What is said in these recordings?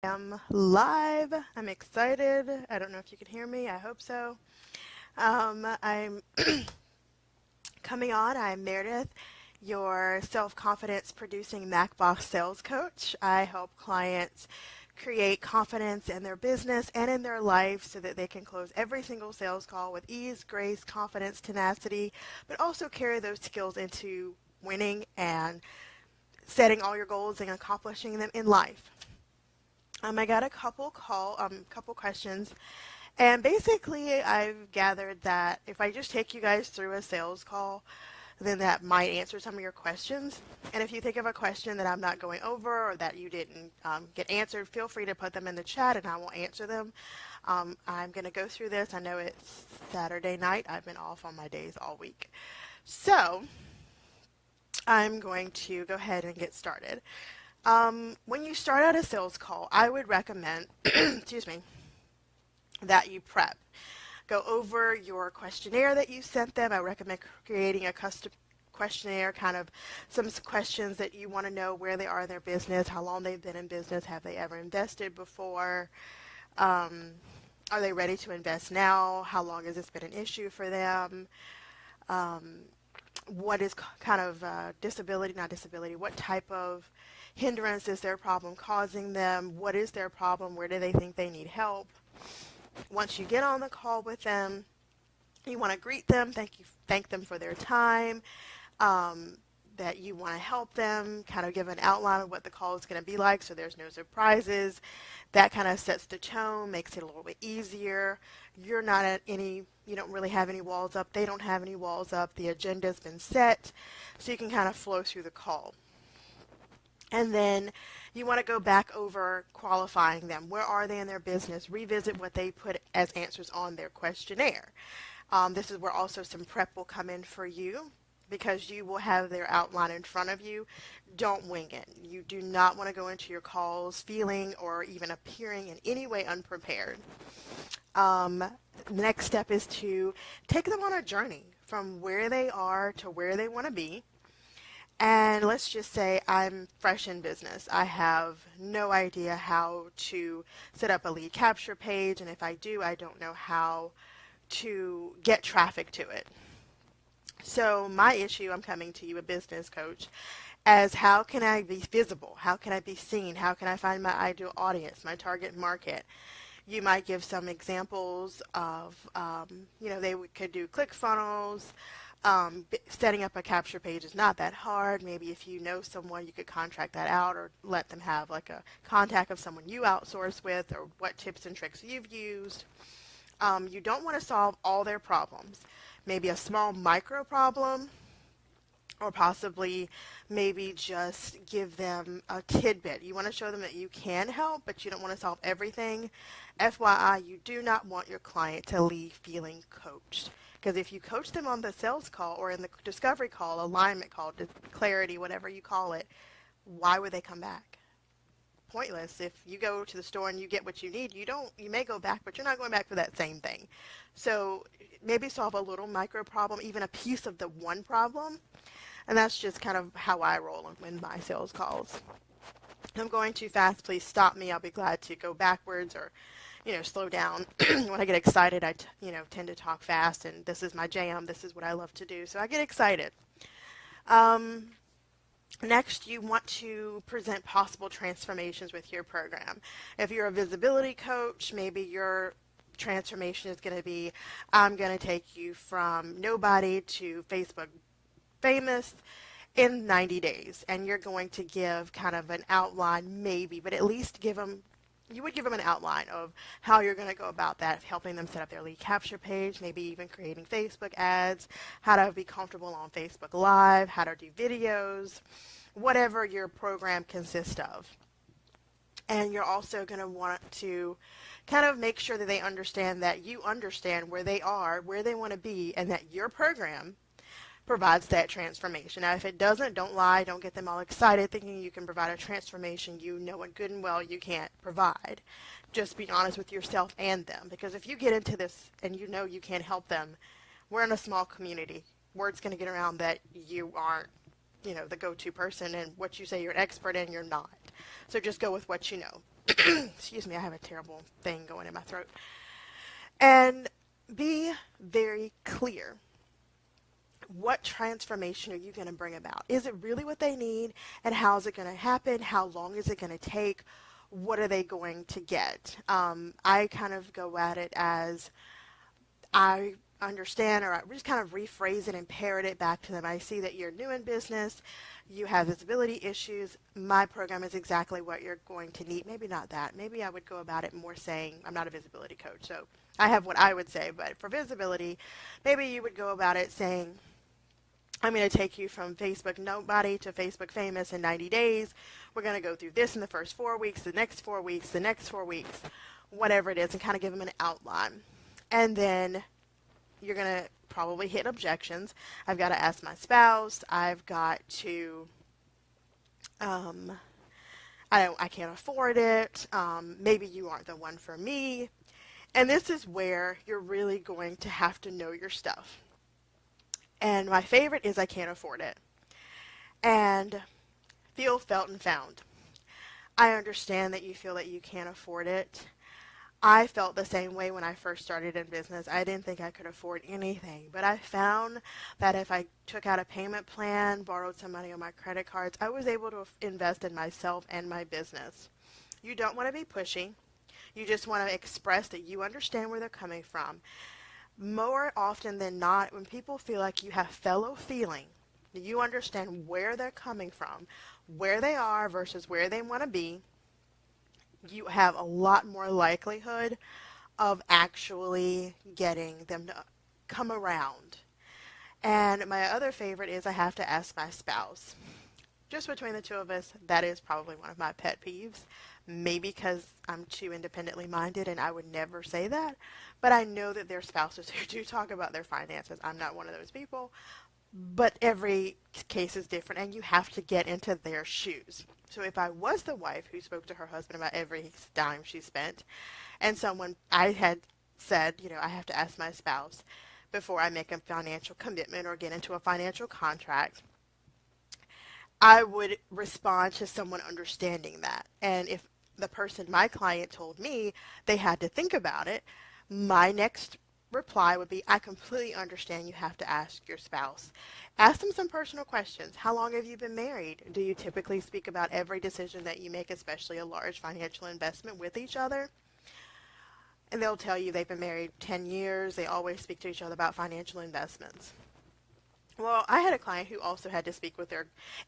Am live. I'm excited. I don't know if you can hear me. I hope so. I'm coming on. I'm Meredith, your self-confidence producing MacBox sales coach. I help clients create confidence in their business and in their life so that they can close every single sales call with ease, grace, confidence, tenacity, but also carry those skills into winning and setting all your goals and accomplishing them in life. I got a couple questions, and basically I've gathered that if I just take you guys through a sales call, then that might answer some of your questions. And if you think of a question that I'm not going over or that you didn't get answered, feel free to put them in the chat and I will answer them. I'm going to go through this. I know it's Saturday night. I've been off on my days all week. So I'm going to go ahead and get started. When you start out a sales call, I would recommend, excuse me, that you prep. Go over your questionnaire that you sent them. I recommend creating a custom questionnaire, kind of some questions that you want to know where they are in their business, how long they've been in business, have they ever invested before, are they ready to invest now, how long has this been an issue for them, what is kind of what type of hindrance is their problem causing them, what is their problem, where do they think they need help. Once you get on the call with them, you want to greet them, thank them for their time, that you want to help them, kind of give an outline of what the call is going to be like so there's no surprises. That kind of sets the tone, makes it a little bit easier. You don't really have any walls up. They don't have any walls up. The agenda's been set, so you can kind of flow through the call. And then you want to go back over qualifying them. Where are they in their business? Revisit what they put as answers on their questionnaire. This is where also some prep will come in for you because you will have their outline in front of you. Don't wing it. You do not want to go into your calls feeling or even appearing in any way unprepared. The next step is to take them on a journey from where they are to where they want to be. And let's just say I'm fresh in business. I have no idea how to set up a lead capture page, and if I do, I don't know how to get traffic to it. So my issue, I'm coming to you, a business coach, as how can I be visible? How can I be seen? How can I find my ideal audience, my target market? You might give some examples of, they could do ClickFunnels. Setting up a capture page is not that hard. Maybe if you know someone, you could contract that out or let them have like a contact of someone you outsource with or what tips and tricks you've used. You don't want to solve all their problems. Maybe a small micro problem, or possibly maybe just give them a tidbit. You want to show them that you can help, but you don't want to solve everything. FYI, you do not want your client to leave feeling coached. Because if you coach them on the sales call or in the discovery call, alignment call, clarity, whatever you call it, why would they come back? Pointless. If you go to the store and you get what you need, you may go back, but you're not going back for that same thing. So maybe solve a little micro problem, even a piece of the one problem. And that's just kind of how I roll in my sales calls. If I'm going too fast, please stop me. I'll be glad to go backwards or slow down. When I get excited, I tend to talk fast, and this is my jam. This is what I love to do, so I get excited. Next, you want to present possible transformations with your program. If you're a visibility coach, maybe your transformation is going to be, I'm going to take you from nobody to Facebook famous in 90 days, and you're going to give kind of an outline, maybe, but at least you would give them an outline of how you're going to go about that, helping them set up their lead capture page, maybe even creating Facebook ads, how to be comfortable on Facebook Live, how to do videos, whatever your program consists of. And you're also going to want to kind of make sure that they understand that you understand where they are, where they want to be, and that your program provides that transformation. Now, if it doesn't, don't lie. Don't get them all excited thinking you can provide a transformation you know and good and well you can't provide. Just be honest with yourself and them, because if you get into this and you know you can't help them, we're in a small community. Word's going to get around that you aren't the go-to person, and what you say you're an expert in, you're not. So just go with what you know. Excuse me, I have a terrible thing going in my throat. And be very clear. What transformation are you going to bring about? Is it really what they need? And how is it going to happen? How long is it going to take? What are they going to get? I kind of go at it as I understand, or I just kind of rephrase it and parrot it back to them. I see that you're new in business. You have visibility issues. My program is exactly what you're going to need. Maybe not that. Maybe I would go about it more saying, I'm not a visibility coach, so I have what I would say. But for visibility, maybe you would go about it saying, I'm going to take you from Facebook nobody to Facebook famous in 90 days. We're going to go through this in the first 4 weeks, the next 4 weeks, the next 4 weeks, whatever it is, and kind of give them an outline. And then you're going to probably hit objections. I've got to ask my spouse. I've got to, I can't afford it. Maybe you aren't the one for me. And this is where you're really going to have to know your stuff. And my favorite is I can't afford it. And feel, felt, and found. I understand that you feel that you can't afford it. I felt the same way when I first started in business. I didn't think I could afford anything. But I found that if I took out a payment plan, borrowed some money on my credit cards, I was able to invest in myself and my business. You don't want to be pushy. You just want to express that you understand where they're coming from. More often than not, when people feel like you have fellow feeling, you understand where they're coming from, where they are versus where they want to be, you have a lot more likelihood of actually getting them to come around. And my other favorite is I have to ask my spouse. Just between the two of us, that is probably one of my pet peeves. Maybe because I'm too independently minded and I would never say that. But I know that there are spouses who do talk about their finances. I'm not one of those people. But every case is different, and you have to get into their shoes. So if I was the wife who spoke to her husband about every dime she spent, and I had said, I have to ask my spouse before I make a financial commitment or get into a financial contract, I would respond to someone understanding that. And if the person, my client, told me they had to think about it, my next reply would be, I completely understand you have to ask your spouse. Ask them some personal questions. How long have you been married? Do you typically speak about every decision that you make, especially a large financial investment, with each other? And they'll tell you they've been married 10 years. They always speak to each other about financial investments. Well, I had a client who also had to speak with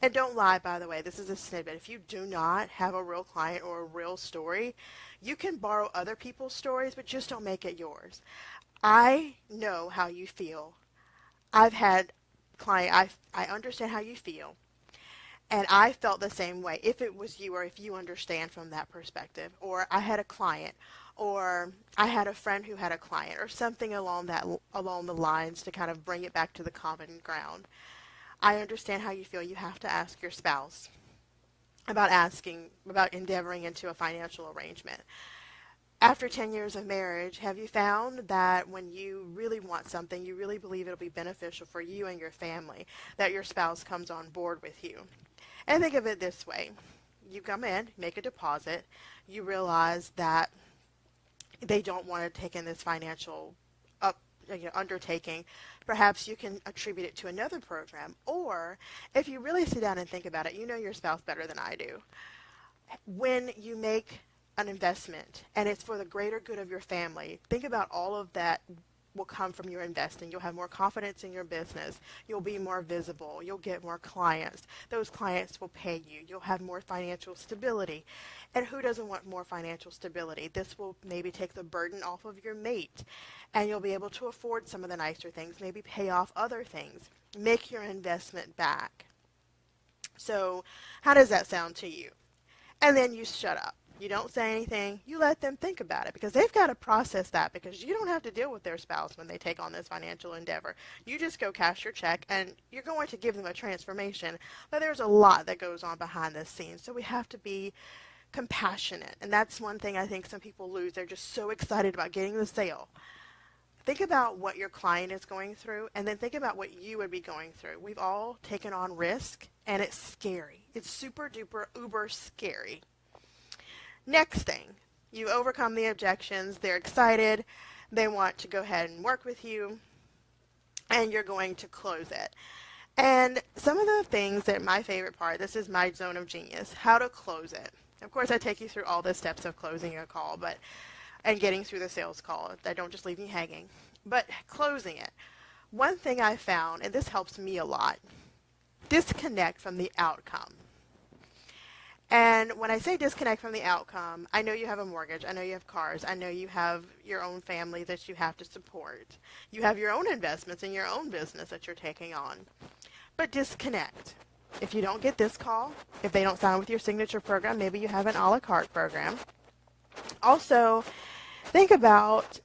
and don't lie, by the way, this is a snippet. If you do not have a real client or a real story, you can borrow other people's stories, but just don't make it yours. I know how you feel. I've had client, I understand how you feel. And I felt the same way, if it was you or if you understand from that perspective. Or I had a client, or I had a friend who had a client, or something along the lines to kind of bring it back to the common ground. I understand how you feel. You have to ask your spouse about endeavoring into a financial arrangement. After 10 years of marriage, have you found that when you really want something, you really believe it'll be beneficial for you and your family, that your spouse comes on board with you? And think of it this way. You come in, make a deposit, you realize that they don't want to take in this financial undertaking. Perhaps you can attribute it to another program. Or if you really sit down and think about it, you know your spouse better than I do. When you make an investment and it's for the greater good of your family, think about all of that will come from your investing. You'll have more confidence in your business. You'll be more visible. You'll get more clients. Those clients will pay you. You'll have more financial stability. And who doesn't want more financial stability? This will maybe take the burden off of your mate, and you'll be able to afford some of the nicer things, maybe pay off other things, make your investment back. So how does that sound to you? And then you shut up. You don't say anything. You let them think about it, because they've got to process that, because you don't have to deal with their spouse when they take on this financial endeavor. You just go cash your check, and you're going to give them a transformation, but there's a lot that goes on behind the scenes. So we have to be compassionate, and that's one thing I think some people lose. They're just so excited about getting the sale. Think about what your client is going through, and then think about what you would be going through. We've all taken on risk, and it's scary. It's super duper uber scary. Next thing, you overcome the objections. They're excited. They want to go ahead and work with you, and you're going to close it. And some of the things that my favorite part, this is my zone of genius, how to close it. Of course, I take you through all the steps of closing a call, and getting through the sales call. I don't just leave you hanging. But closing it. One thing I found, and this helps me a lot, disconnect from the outcome. And when I say disconnect from the outcome, I know you have a mortgage. I know you have cars. I know you have your own family that you have to support. You have your own investments in your own business that you're taking on. But disconnect. If you don't get this call, if they don't sign with your signature program, maybe you have an a la carte program. Also, think about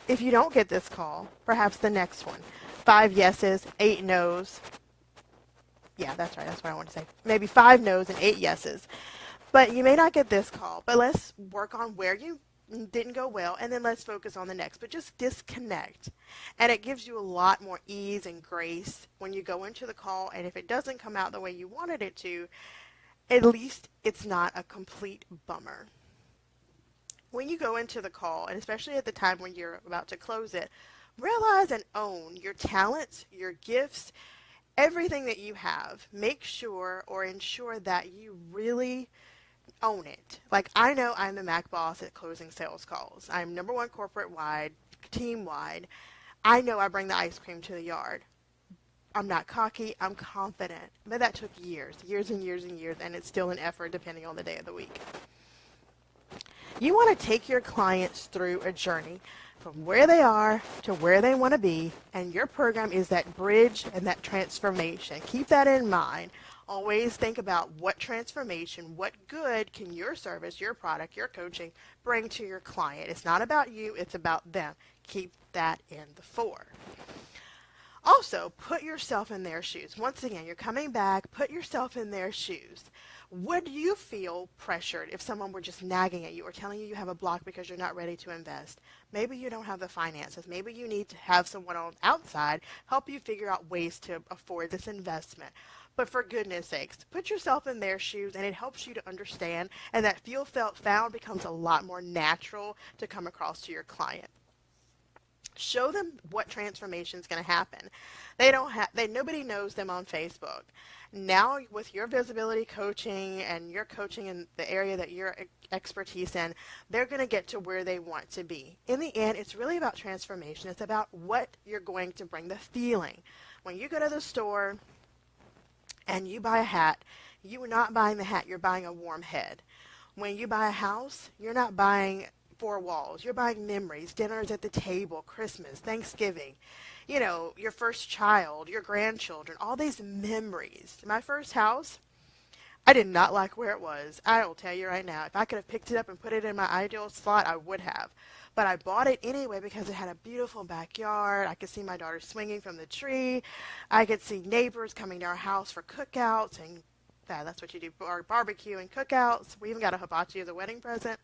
if you don't get this call, perhaps the next one. 5 yeses, 8 nos. Yeah, that's right. That's what I want to say. Maybe 5 nos and 8 yeses. But you may not get this call. But let's work on where you didn't go well, and then let's focus on the next. But just disconnect. And it gives you a lot more ease and grace when you go into the call. And if it doesn't come out the way you wanted it to, at least it's not a complete bummer. When you go into the call, and especially at the time when you're about to close it, realize and own your talents, your gifts, everything that you have. Make sure or ensure that you really own it. Like, I know I'm the Mac boss at closing sales calls. I'm number one corporate-wide, team-wide. I know I bring the ice cream to the yard. I'm not cocky. I'm confident. But that took years and years and years, and it's still an effort depending on the day of the week. You want to take your clients through a journey from where they are to where they want to be, and your program is that bridge and that transformation. Keep that in mind. Always think about what transformation, what good can your service, your product, your coaching bring to your client. It's not about you, it's about them. Keep that in the fore. Also, put yourself in their shoes. Once again, you're coming back, put yourself in their shoes. Would you feel pressured if someone were just nagging at you or telling you you have a block because you're not ready to invest? Maybe you don't have the finances. Maybe you need to have someone on the outside help you figure out ways to afford this investment. But for goodness sakes, put yourself in their shoes, and it helps you to understand, and that feel, felt, found becomes a lot more natural to come across to your client. Show them what transformation is going to happen. Nobody knows them on Facebook. Now, with your visibility coaching and your coaching in the area that you're expertise in, they're going to get to where they want to be. In the end, it's really about transformation. It's about what you're going to bring, the feeling. When you go to the store and you buy a hat, you are not buying the hat, you're buying a warm head. When you buy a house, you're not buying 4 walls. You're buying memories, dinners at the table, Christmas, Thanksgiving, your first child, your grandchildren, all these memories. My first house, I did not like where it was. I will tell you right now, if I could have picked it up and put it in my ideal slot, I would have. But I bought it anyway because it had a beautiful backyard. I could see my daughter swinging from the tree. I could see neighbors coming to our house for cookouts, and that's what you do, barbecue and cookouts. We even got a hibachi as a wedding present.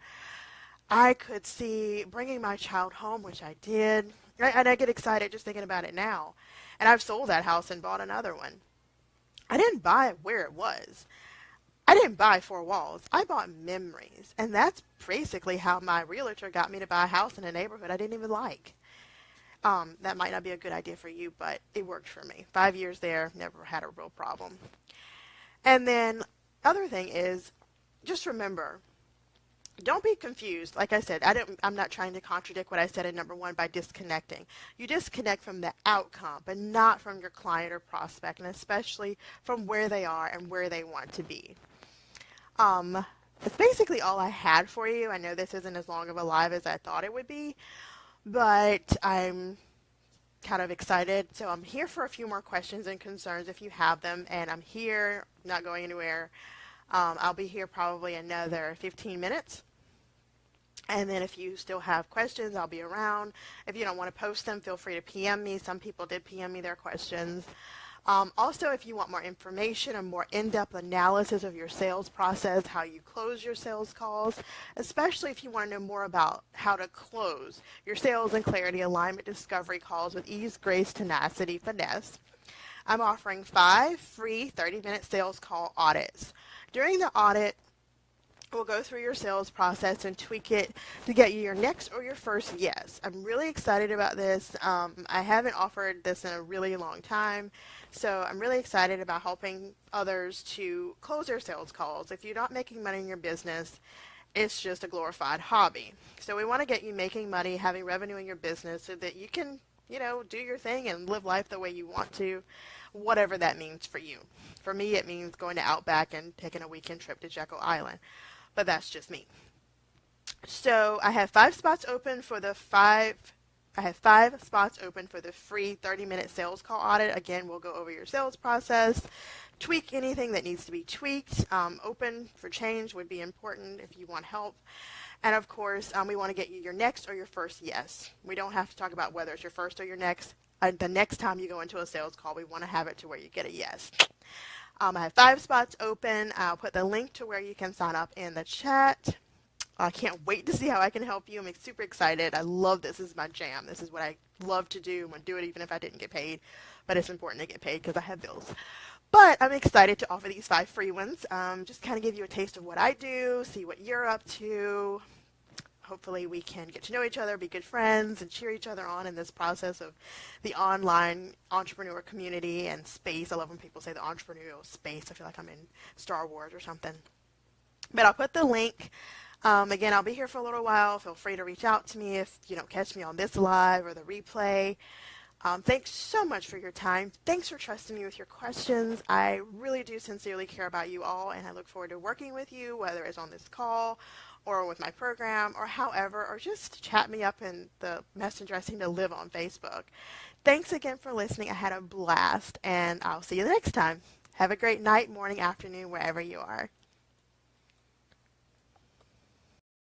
I could see bringing my child home, which I did. And I get excited just thinking about it now. And I've sold that house and bought another one. I didn't buy it where it was. I didn't buy 4 walls. I bought memories. And that's basically how my realtor got me to buy a house in a neighborhood I didn't even like. That might not be a good idea for you, but it worked for me. 5 years there, never had a real problem. And then other thing is, just remember, don't be confused. Like I said, I'm not trying to contradict what I said in number 1 by disconnecting. You disconnect from the outcome, but not from your client or prospect, and especially from where they are and where they want to be. It's basically all I had for you. I know this isn't as long of a live as I thought it would be, but I'm kind of excited. So I'm here for a few more questions and concerns if you have them, and I'm here, not going anywhere. I'll be here probably another 15 minutes. And then if you still have questions, I'll be around. If you don't want to post them, feel free to PM me. Some people did PM me their questions. Also, if you want more information and more in-depth analysis of your sales process, how you close your sales calls, especially if you want to know more about how to close your sales and clarity alignment discovery calls with ease, grace, tenacity, finesse, I'm offering 5 free 30-minute sales call audits. During the audit, we'll go through your sales process and tweak it to get you your next or your first yes. I'm really excited about this. I haven't offered this in a really long time, so I'm really excited about helping others to close their sales calls. If you're not making money in your business, it's just a glorified hobby. So we want to get you making money, having revenue in your business so that you can, do your thing and live life the way you want to, whatever that means for you. For me, it means going to Outback and taking a weekend trip to Jekyll Island. But that's just me. So I have 5 spots open for the free 30-minute sales call audit. Again, we'll go over your sales process, tweak anything that needs to be tweaked. Open for change would be important if you want help. And of course, we want to get you your next or your first yes. We don't have to talk about whether it's your first or your next. The next time you go into a sales call, we want to have it to where you get a yes. I have 5 spots open. I'll put the link to where you can sign up in the chat. I can't wait to see how I can help you. I'm super excited. I love this. This is my jam. This is what I love to do. I'm going to do it even if I didn't get paid. But it's important to get paid because I have bills. But I'm excited to offer these 5 free ones. Just kind of give you a taste of what I do, see what you're up to. Hopefully we can get to know each other, be good friends, and cheer each other on in this process of the online entrepreneur community and space. I love when people say the entrepreneurial space. I feel like I'm in Star Wars or something. But I'll put the link. Again, I'll be here for a little while. Feel free to reach out to me if you don't catch me on this live or the replay. Thanks so much for your time. Thanks for trusting me with your questions. I really do sincerely care about you all, and I look forward to working with you, whether it's on this call or with my program or however, or just chat me up in the messenger. I seem to live on Facebook. Thanks again for listening. I had a blast, and I'll see you the next time. Have a great night, morning, afternoon, wherever you are.